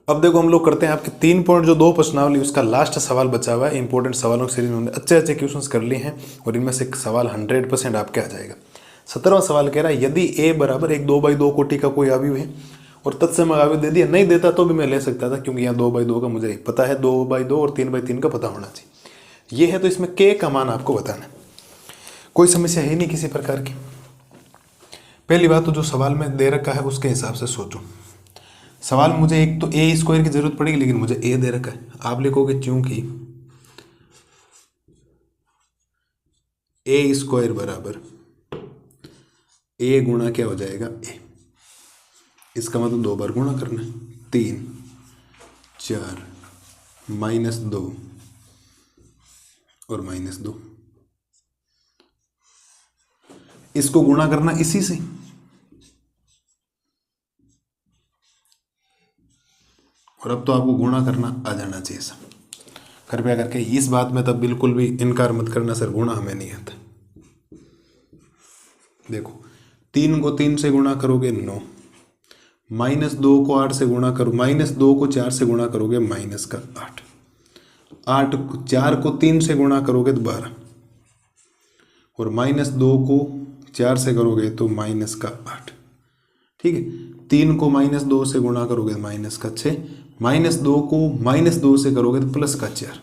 अब देखो हम लोग करते हैं आपके 3 पॉइंट जो 2 प्रश्नावली उसका लास्ट सवाल बचा हुआ है। इंपॉर्टेंट सवालों की सीरीज में अच्छे अच्छे क्वेश्चंस कर लिए हैं और इनमें से एक सवाल 100% आपके आ जाएगा। 17वां सवाल कह रहा है यदि a बराबर एक 2/2 कोटि का कोई अवयव है और तत्सम अवयव दे दिया, नहीं देता तो भी मैं ले सकता था क्योंकि यहाँ 2/2 का मुझे पता है, 2/2 और 3/3 का पता होना चाहिए। ये है तो इसमें k का मान आपको बताना है। कोई समस्या है नहीं किसी प्रकार की। पहली बात तो जो सवाल में दे रखा है उसके हिसाब से सोचो। सवाल में मुझे एक तो ए स्क्वायर की जरूरत पड़ेगी, लेकिन मुझे ए दे रखा है। आप लिखोगे चूंकि ए स्क्वायर बराबर ए गुणा क्या हो जाएगा ए, इसका मतलब 2 बार गुणा करना है। 3 4 -2 और -2, इसको गुणा करना इसी से। और अब तो आपको गुणा करना आ जाना चाहिए सब। कृपया करके इस बात में तब बिल्कुल भी इनकार मत करना सर गुणा हमें नहीं आता। देखो 3 को 3 से गुणा करोगे 9, -2 को 8 से गुणा करो, -2 को 4 से गुणा करोगे -8, 4 को 3 से गुणा करोगे तो 12, और -2 को 4 से करोगे तो -8। ठीक है, 3 को -2 से गुणा करोगे तो -6, -2 को -2 से करोगे तो +4।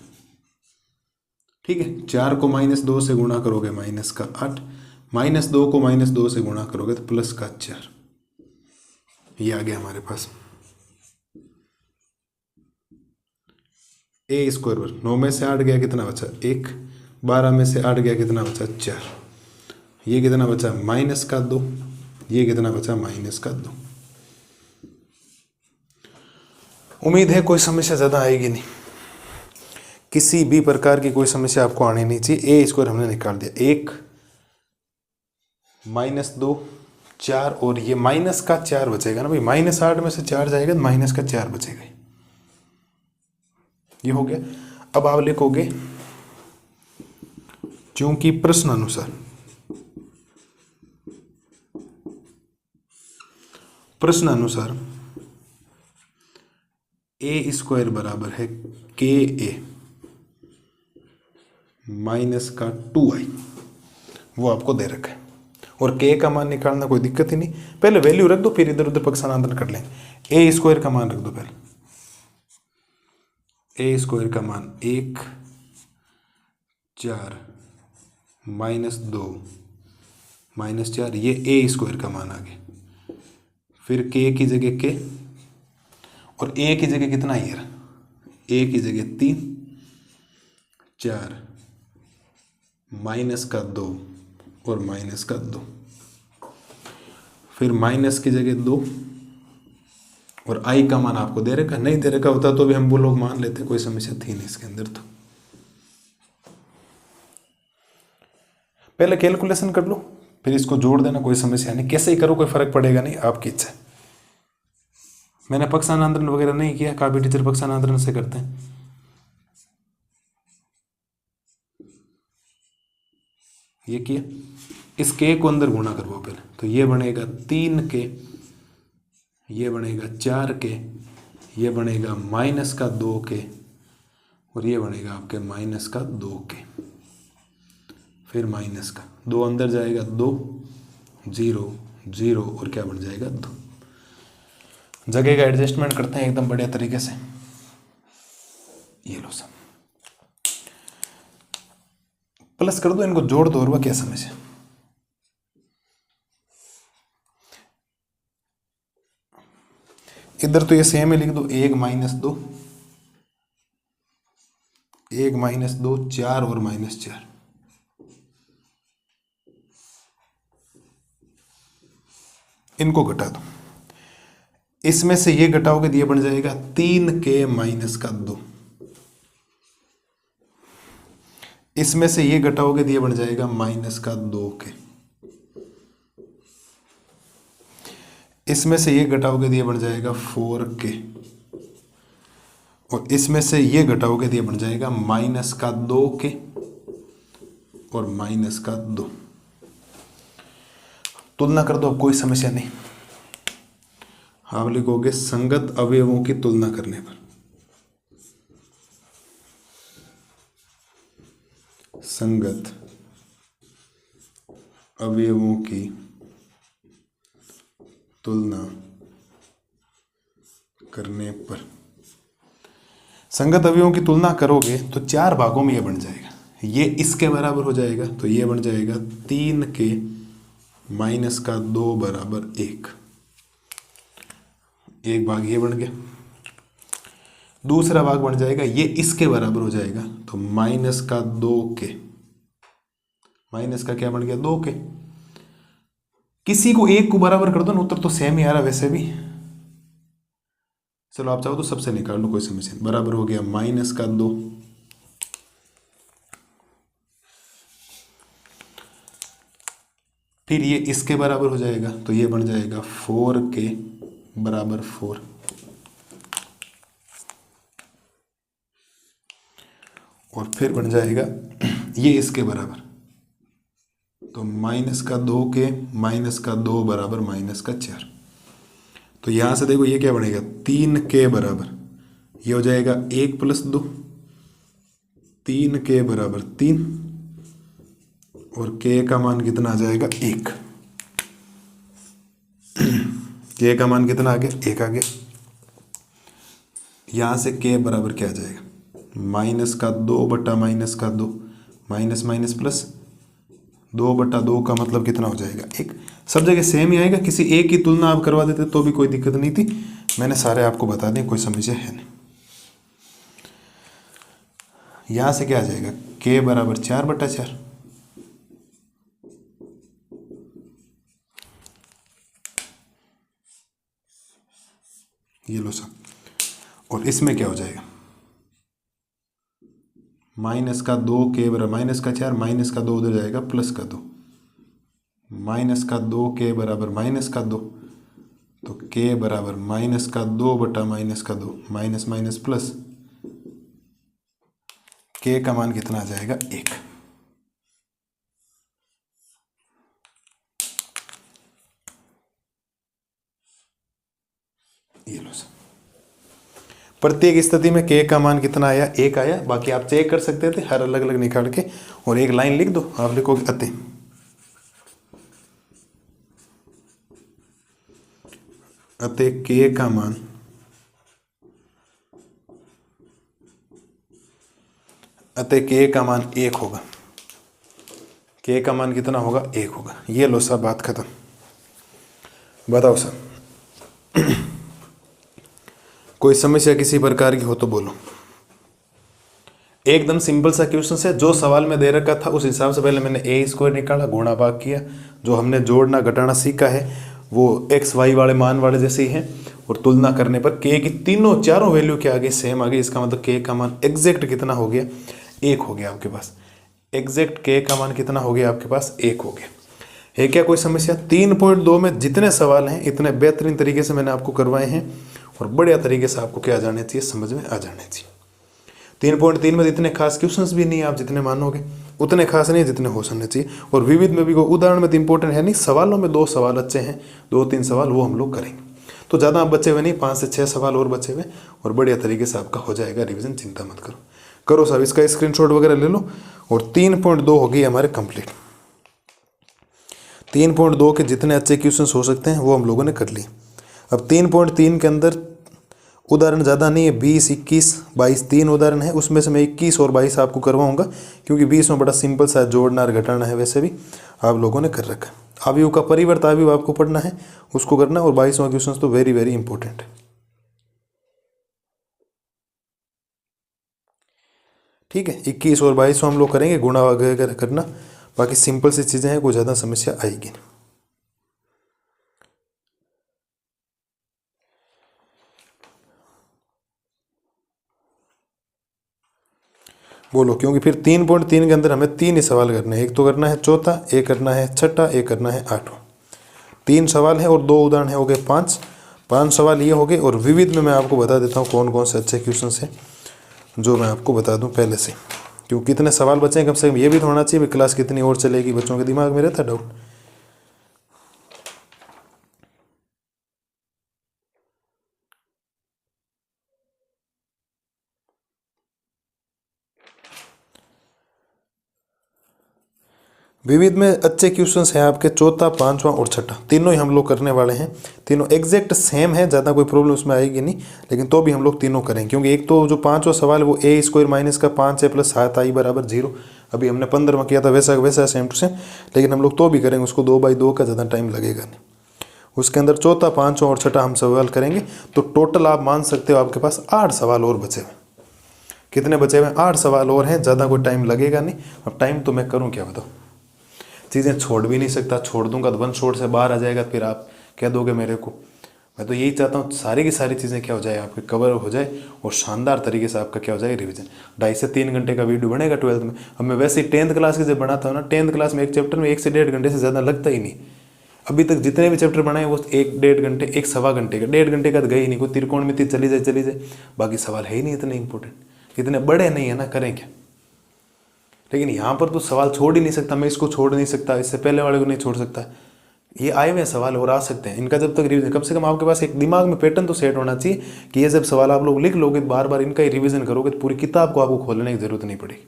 ठीक है, 4 को -2 से गुणा करोगे -8, -2 को -2 से गुणा करोगे तो +4। ये आ गया हमारे पास ए स्क्वायर पर 9 में से 8 गया कितना बचा 1, 12 में से 8 गया कितना बचा 4, ये कितना बचा -2, ये कितना बचा -2। उम्मीद है कोई समस्या ज़्यादा आएगी नहीं, किसी भी प्रकार की कोई समस्या आपको आनी नहीं चाहिए। ए स्क्वायर हमने निकाल दिया, 1 -2 4 और ये -4 बचेगा ना भाई, -8 में से 4 जाएगा तो -4 बचेगा। ये हो गया। अब आप लिखोगे चूंकि प्रश्न अनुसार ए स्क्वायर बराबर है के ए -2i, वो आपको दे रखा है। और के का मान निकालना कोई दिक्कत ही नहीं, पहले वैल्यू रख दो फिर इधर उधर पक्षांतरण कर लेंगे। ए स्क्वायर का मान रख दो पहले, ए स्क्वायर का मान 1 4 -2 -4, ये ए स्क्वायर का मान आ गया। फिर के की जगह के, और ए की जगह कितना है यार, ए की जगह 3 4 -2 और -2, फिर माइनस की जगह 2, और आई का मान आपको दे रखा, नहीं दे रखा होता तो भी हम वो लोग मान लेते, कोई समस्या थी नहीं इसके अंदर। तो पहले कैलकुलेशन कर लो फिर इसको जोड़ देना, कोई समस्या नहीं, कैसे ही करो कोई फर्क पड़ेगा नहीं, आपकी इच्छा। मैंने पक्षांतरण वगैरह नहीं किया, काफी टीचर पक्षांतरण से करते हैं। ये किया, इस के को अंदर गुणा करवाओ पहले, तो ये बनेगा 3 के, ये बनेगा 4 के, ये बनेगा -2 के, और ये बनेगा आपके -2 के, फिर माइनस का 2 अंदर जाएगा 2 0 0, और क्या बन जाएगा 2। जगह का एडजस्टमेंट करते हैं एकदम बढ़िया तरीके से। ये लो सब प्लस कर दो, इनको जोड़ दो, और वह क्या समझे। इधर तो ये सेम है, लिख दो 1 -2 1 -2 4 और -4। इनको घटा दो, इसमें से ये घटाओगे तो ये बन जाएगा 3 के -2, इसमें से ये घटाओगे तो ये बन जाएगा -2 के, इसमें से ये घटाओगे तो ये बन जाएगा 4 के, और इसमें से ये घटाओगे तो ये बन जाएगा -2 के और -2। तुलना कर दो, अब कोई समस्या नहीं। आप लिखोगे संगत अवयवों की तुलना करने पर। संगत अवयवों की तुलना करने पर। संगत अवयवों की तुलना करोगे तो 4 भागों में ये बन जाएगा। ये इसके बराबर हो जाएगा तो ये बन जाएगा 3 - 2 बराबर 1। एक भाग ये बन गया। दूसरा भाग बन जाएगा ये इसके बराबर हो जाएगा तो माइनस का क्या बन गया 2 के। किसी को 1 को बराबर कर दो ना, उत्तर तो सेम ही आ रहा वैसे भी। चलो आप चाहो तो सबसे निकाल लो, कोई समस्या नहीं। बराबर हो गया -2। फिर ये इसके बराबर हो जाएगा तो ये बन जाएगा 4 के बराबर 4। और फिर बन जाएगा ये इसके बराबर तो -2 के -2 बराबर -4। तो यहां से देखो ये क्या बनेगा 3 के बराबर, ये हो जाएगा 1 + 2, 3 के बराबर 3 और के का मान कितना आ जाएगा 1। के का मान कितना आ गया 1 आ गया। यहां से के बराबर क्या आ जाएगा -2 बटा -2, माइनस माइनस प्लस 2/2 का मतलब कितना हो जाएगा 1। सब जगह सेम ही आएगा, किसी एक की तुलना आप करवा देते तो भी कोई दिक्कत नहीं थी। मैंने सारे आपको बता दें, कोई समस्या है नहीं। यहां से क्या आ जाएगा k बराबर 4/4। ये लो सब। और इसमें क्या हो जाएगा -2 k बराबर -4, -2 उधर जाएगा +2, -2 k बराबर -2 तो k बराबर -2 बटा -2, माइनस माइनस प्लस k का मान कितना आ जाएगा 1। ये लो सर, प्रत्येक स्थिति में k का मान कितना आया 1 आया। बाकी आप चेक कर सकते थे हर अलग अलग निकाल के, और एक लाइन लिख दो। आप लिखोगे अतः k का मान अतः k का मान 1 होगा। k का मान कितना होगा 1 होगा। ये लो सब, बात खत्म। बताओ सर कोई समस्या किसी प्रकार की हो तो बोलो। एकदम सिंपल सा क्वेश्चन है, जो सवाल में दे रखा था उस हिसाब से पहले मैंने a² निकाला, गुणा भाग किया। जो हमने जोड़ना घटाना सीखा है वो x y वाले मान वाले जैसे ही हैं। और तुलना करने पर k की चारों वैल्यू क्या आ गई सेम आ गई। इसका मतलब k का मान एग्जैक्ट कितना हो गया 1 हो गया आपके पास। एग्जैक्ट k का मान कितना हो गया आपके पास 1 हो गया। है क्या कोई समस्या? 3.2 में जितने सवाल हैं इतने बेहतरीन तरीके से मैंने आपको करवाए हैं और बढ़िया तरीके से आपको क्या आ जाने चाहिए, समझ में आ जाने चाहिए। 3.3 में इतने खास क्वेश्चंस भी नहीं, आप जितने मानोगे उतने खास नहीं जितने हो सकने चाहिए। और विविध में भी कोई उदाहरण में तो इंपॉर्टेंट है नहीं, सवालों में 2 सवाल अच्छे हैं, 2-3 सवाल वो हम लोग करेंगे। तो ज़्यादा आप बचे हुए नहीं, 5 से 6 सवाल और बचे हुए और बढ़िया तरीके से आपका हो जाएगा रिविजन। चिंता मत करो, करो साहब इसका स्क्रीनशॉट वगैरह ले लो। और 3.2 हो गई हमारे कंप्लीट। 3.2 के जितने अच्छे क्वेश्चंस हो सकते हैं वो हम लोगों ने कर लिए। अब 3.3 के अंदर उदाहरण ज़्यादा नहीं है, 20, 21, 22 3 उदाहरण है। उसमें से मैं 21 और 22 आपको करवाऊंगा क्योंकि 20 में बड़ा सिंपल सा जोड़ना और घटाना है, वैसे भी आप लोगों ने कर रखा है। अवयव का परिवर्त अवयव आपको पढ़ना है, उसको करना। और 22वां क्वेश्चन तो वेरी वेरी इंपॉर्टेंट है। ठीक है, 21 और 22 हम लोग करेंगे, गुणा वगैरह करना। बाकी सिंपल सी चीज़ें हैं, कोई ज़्यादा समस्या आएगी नहीं। बोलो, क्योंकि फिर 3.3 के अंदर हमें 3 ही सवाल करने हैं। एक तो करना है चौथा, एक करना है छठा, एक करना है 8वां। 3 सवाल है और 2 उदाहरण है, हो गए 5 सवाल ये हो गए। और विविध में मैं आपको बता देता हूँ कौन कौन से अच्छे क्वेश्चन हैं जो मैं आपको बता दूँ पहले से, क्योंकि कितने सवाल बचे हैं कम से कम ये भी तो होना चाहिए। क्लास कितनी और चलेगी, बच्चों के दिमाग में रहता डाउट। विविध में अच्छे क्वेश्चंस हैं आपके, चौथा, पांचवा और छठा, तीनों ही हम लोग करने वाले हैं। तीनों एग्जैक्ट सेम है, ज़्यादा कोई प्रॉब्लम उसमें आएगी नहीं, लेकिन तो भी हम लोग तीनों करेंगे, क्योंकि एक तो जो पांचवा सवाल है वो ए स्क्वायर माइनस का 5 प्लस 7 बराबर 0, अभी हमने 15 में किया था वैसा वैसा सेम टू सेम, लेकिन हम लोग तो भी करेंगे उसको, 2/2 का ज़्यादा टाइम लगेगा नहीं। उसके अंदर चौथा, पांचवा और छठा हम सवाल करेंगे, तो टोटल आप मान सकते हो आपके पास 8 सवाल और बचे हुए। कितने बचे हुए? 8 सवाल और हैं, ज़्यादा कोई टाइम लगेगा नहीं। अब टाइम तो मैं करूँ क्या बताओ, चीज़ें छोड़ भी नहीं सकता, छोड़ दूंगा तो वन शॉट से बाहर आ जाएगा, फिर आप कह दोगे मेरे को। मैं तो यही चाहता हूँ सारी की सारी चीज़ें क्या हो जाए, आपके कवर हो जाए और शानदार तरीके से आपका क्या हो जाए, रिवीजन। 2.5 से 3 घंटे का वीडियो बनेगा 12th में। अब मैं वैसे ही 10th क्लास के जब बनाता हूँ ना, 10th क्लास में एक चैप्टर में 1 से 1.5 घंटे से ज़्यादा लगता ही नहीं। अभी तक जितने भी चैप्टर बनाए वो 1-1.5 घंटे, 1-1.25 घंटे का, 1.5 घंटे का तो गए ही नहीं। कोई त्रिकोणमिति चली जाए, बाकी सवाल है ही नहीं इतने इंपॉर्टेंट, इतने बड़े नहीं है ना, करें क्या। लेकिन यहाँ पर तो सवाल छोड़ ही नहीं सकता, मैं इसको छोड़ नहीं सकता, इससे पहले वाले को नहीं छोड़ सकता। ये आए हुए सवाल और आ सकते हैं, इनका जब तक रिवीजन, कम से कम आपके पास एक दिमाग में पैटर्न तो सेट होना चाहिए कि ये जब सवाल आप लोग लिख लोगे, बार बार इनका ही रिवीजन करोगे तो पूरी किताब को आपको खोलने की जरूरत नहीं पड़ेगी।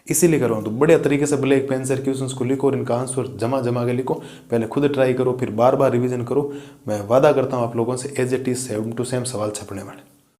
इसीलिए करो तो बढ़िया तरीके से ब्लैक पेन से क्वेश्चंस को लिखो और इनका आंसर जमा के लिखो, पहले खुद ट्राई करो, फिर बार बार रिवीजन करो। मैं वादा करता हूँ आप लोगों से as it is same to same सवाल छपने वाले।